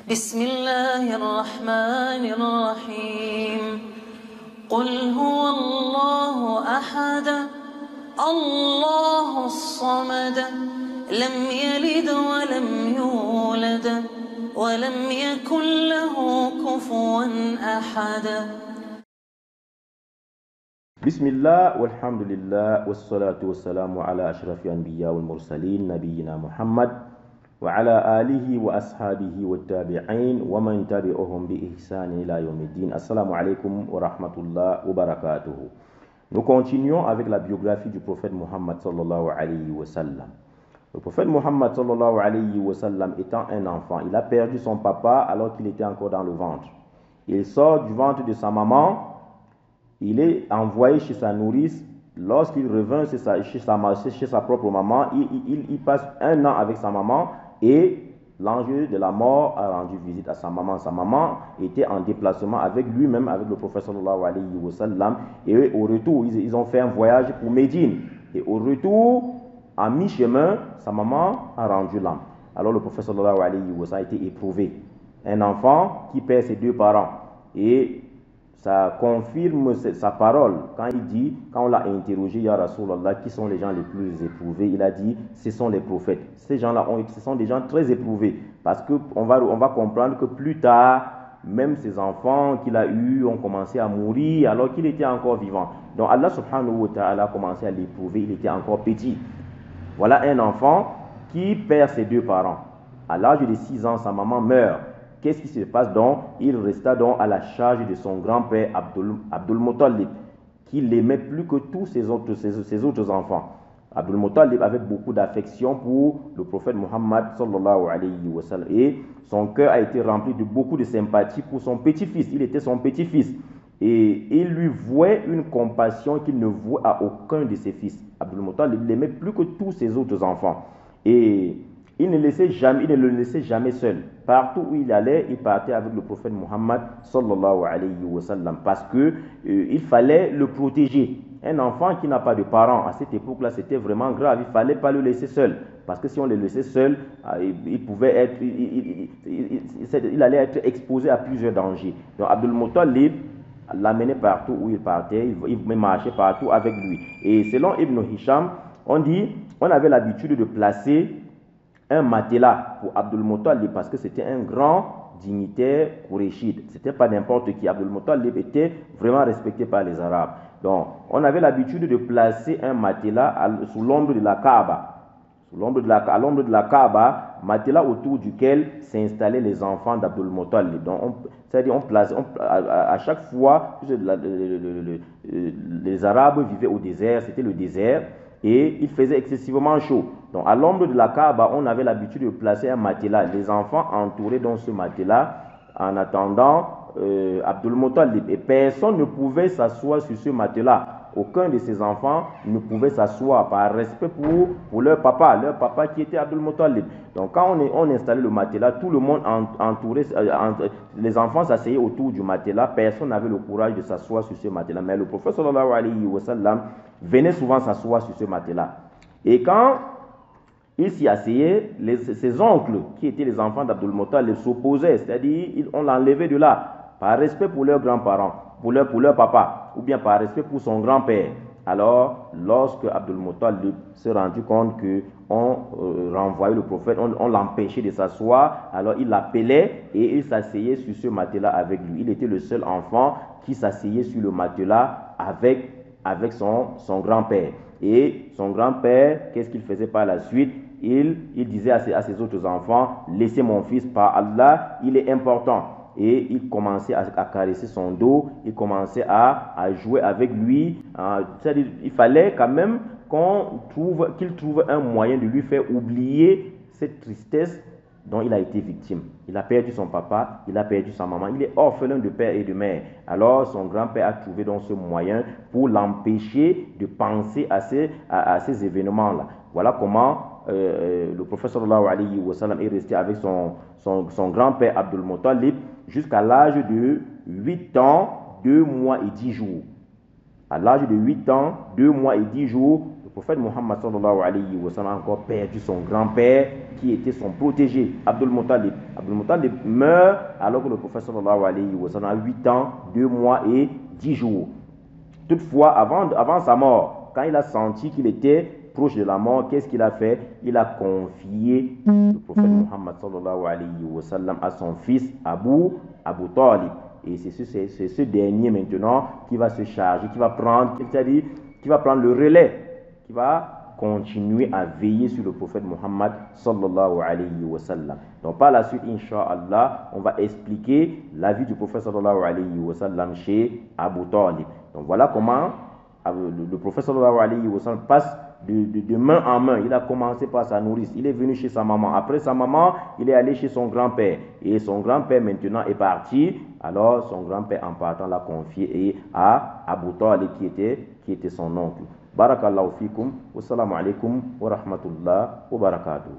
بسم الله الرحمن الرحيم قل هو الله أحد الله الصمد لم يلد ولم يولد ولم يكن له كفوا أحد. بسم الله والحمد لله والصلاة والسلام على أشرف الأنبياء والمرسلين نبينا محمد وعلى آله وأصحابه والتابعين ومن تبعهم بإحسان إلى يوم الدين. Assalamu alaikum wa rahmatullah wa barakatuh. Nous continuons avec la biographie du prophète Muhammad sallallahu alayhi wa sallam. Le prophète Muhammad sallallahu alayhi wa sallam étant un enfant, il a perdu son papa alors qu'il était encore dans le ventre. Il sort du ventre de sa maman, il est envoyé chez sa nourrice. Lorsqu'il revient chez sa propre maman, il passe un an avec sa maman et l'ange de la mort a rendu visite à sa maman. Sa maman était en déplacement avec lui-même, avec le prophète sallallahu alayhi wa sallam. Et au retour, ils ont fait un voyage pour Médine. Et au retour, à mi-chemin, sa maman a rendu l'âme. Alors le prophète sallallahu alayhi wa sallam a été éprouvé. Un enfant qui perd ses deux parents. Et ça confirme sa parole quand il dit, quand on l'a interrogé, Ya Rasulallah, qui sont les gens les plus éprouvés? Il a dit, ce sont les prophètes. Ces gens-là, ce sont des gens très éprouvés. Parce qu'on va comprendre que plus tard, même ses enfants qu'il a eus ont commencé à mourir alors qu'il était encore vivant. Donc Allah subhanahu wa ta'ala a commencé à l'éprouver, il était encore petit. Voilà un enfant qui perd ses deux parents. À l'âge de 6 ans, sa maman meurt. Qu'est-ce qui se passe donc? Il resta donc à la charge de son grand-père Abdul Muttalib, qui l'aimait plus que tous ses autres enfants. Abdul Muttalib avait beaucoup d'affection pour le prophète Muhammad sallallahu alayhi wa sallam. Et son cœur a été rempli de beaucoup de sympathie pour son petit-fils. Il était son petit-fils. Et il lui vouait une compassion qu'il ne vouait à aucun de ses fils. Abdul Muttalib l'aimait plus que tous ses autres enfants. Et il ne le laissait jamais seul. Partout où il allait, il partait avec le prophète Muhammad sallallahu alayhi wa sallam parce que il fallait le protéger. Un enfant qui n'a pas de parents, à cette époque-là, c'était vraiment grave. Il ne fallait pas le laisser seul. Parce que si on le laissait seul, il allait être exposé à plusieurs dangers. Donc Abdul Muttalib l'amenait partout où il partait, il marchait partout avec lui. Et selon Ibn Hisham, on avait l'habitude de placer un matelas pour Abdul Muttalib parce que c'était un grand dignitaire qurayshide. Ce n'était pas n'importe qui. Abdul Muttalib était vraiment respecté par les Arabes. Donc, on avait l'habitude de placer un matelas sous l'ombre de la Kaaba. À l'ombre de la Kaaba, matelas autour duquel s'installaient les enfants d'Abdul Muttalib. Donc, c'est-à-dire à chaque fois, les Arabes vivaient au désert, c'était le désert. Et il faisait excessivement chaud. Donc, à l'ombre de la Kaaba, on avait l'habitude de placer un matelas. Les enfants entouraient dans ce matelas en attendant Abdul Muttalib. Et personne ne pouvait s'asseoir sur ce matelas. Aucun de ces enfants ne pouvait s'asseoir par respect pour leur papa qui était Abdul Muttalib. Donc, quand on installait le matelas, tout le monde entourait, les enfants s'asseyaient autour du matelas. Personne n'avait le courage de s'asseoir sur ce matelas. Mais le prophète sallallahu alayhi wa sallam venait souvent s'asseoir sur ce matelas. Et quand il s'y asseyait, ses oncles, qui étaient les enfants d'Abdul Muttalib, s'opposaient. C'est-à-dire, on l'enlevait de là, par respect pour leurs grands-parents, pour leur papa, ou bien par respect pour son grand-père. Alors, lorsque Abdul Muttalib s'est rendu compte qu'on renvoyait le prophète, on l'empêchait de s'asseoir, alors il l'appelait et il s'asseyait sur ce matelas avec lui. Il était le seul enfant qui s'asseyait sur le matelas avec son grand-père. Et son grand-père, qu'est-ce qu'il faisait par la suite? Il disait à ses autres enfants, laissez mon fils par Allah, il est important. Et il commençait à caresser son dos, il commençait à jouer avec lui. C'est-à-dire, il fallait quand même qu'il trouve un moyen de lui faire oublier cette tristesse dont il a été victime. Il a perdu son papa, il a perdu sa maman, il est orphelin de père et de mère. Alors son grand-père a trouvé donc ce moyen pour l'empêcher de penser à ces événements-là. Voilà comment le prophète sallallahu alayhi wa sallam est resté avec son grand-père Abdul Muttalib jusqu'à l'âge de 8 ans, 2 mois et 10 jours. À l'âge de 8 ans, 2 mois et 10 jours, le prophète Muhammad sallallahu alayhi wa sallam a encore perdu son grand-père qui était son protégé, Abdul Muttalib. Abdul Muttalib meurt alors que le prophète sallallahu alayhi wa sallam a 8 ans, 2 mois et 10 jours. Toutefois, avant sa mort, quand il a senti qu'il était proche de la mort, qu'est-ce qu'il a fait? Il a confié le prophète Muhammad sallallahu alayhi wa sallam à son fils Abu Talib. Et c'est ce dernier maintenant qui va se charger, qui va prendre le relais, qui va continuer à veiller sur le prophète Muhammad sallallahu alayhi wa sallam. Donc par la suite, Inch'Allah, on va expliquer la vie du prophète sallallahu alayhi wa sallam chez Abu Talib. Donc voilà comment le prophète sallallahu alayhi wa sallam passe de main en main. Il a commencé par sa nourrice. Il est venu chez sa maman. Après sa maman, il est allé chez son grand-père. Et son grand-père maintenant est parti. Alors son grand-père en partant l'a confié à Abu Talib qui était son oncle. Barakallahu fikum. Wassalamu alaikum wa rahmatullah wa barakatuh.